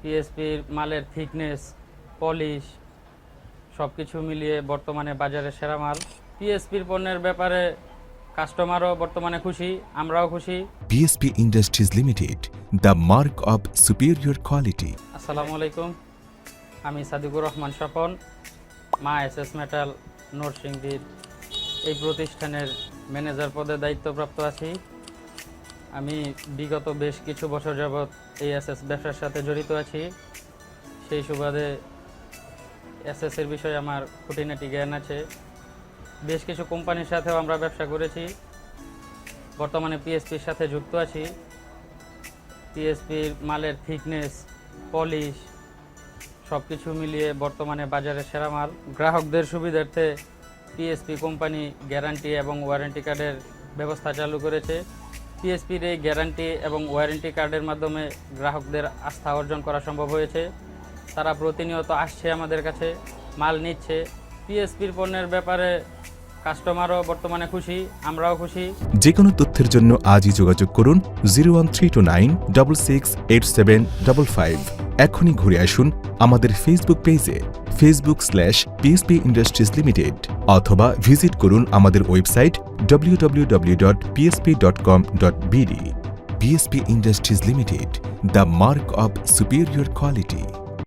পিএসপির মালের thickness, polish সবকিছু মিলিয়ে বর্তমানে বাজারে সেরা মাল। পিএসপির পণ্যের ব্যাপারে কাস্টমারও বর্তমানে খুশি, আমরাও খুশি। PSP Industries Limited, the mark of superior quality. আসসালামু আলাইকুম, আমি সাদিকুর রহমান স্বপন, মা এসএস মেটাল নরসিংদীর এই প্রতিষ্ঠানের ম্যানেজার পদে দায়িত্বপ্রাপ্ত আছি। আমি বিগত বেশ কিছু বছর যাবৎ এই এসএস ব্যবসার সাথে জড়িত আছি। সেই সুবাদে এসএসের বিষয়ে আমার খুঁটিনাটি জ্ঞান আছে। বেশ কিছু কোম্পানির সাথেও আমরা ব্যবসা করেছি। বর্তমানে পিএসপির সাথে যুক্ত আছি। পিএসপির মালের থিকনেস, পলিশ সবকিছু মিলিয়ে বর্তমানে বাজারে সেরা মাল। গ্রাহকদের সুবিধার্থে পিএসপি কোম্পানি গ্যারান্টি এবং ওয়ারেন্টি কার্ডের ব্যবস্থা চালু করেছে। পিএসপির এই গ্যারান্টি এবং ওয়ারেন্টি কার্ডের মাধ্যমে গ্রাহকদের আস্থা অর্জন করা সম্ভব হয়েছে। তারা প্রতিনিয়ত আসছে আমাদের কাছে, মাল নিচ্ছে। পিএসপির পণ্যের ব্যাপারে কাস্টমারও বর্তমানে খুশি, আমরাও খুশি। যে কোনো তথ্যের জন্য আজই যোগাযোগ করুন 01329668755। এখনই ঘুরে আসুন আমাদের ফেসবুক পেজে facebook/PSP Industries Limited অথবা ভিজিট করুন আমাদের website www.psp.com.bd। PSP Industries Limited, the mark of superior quality.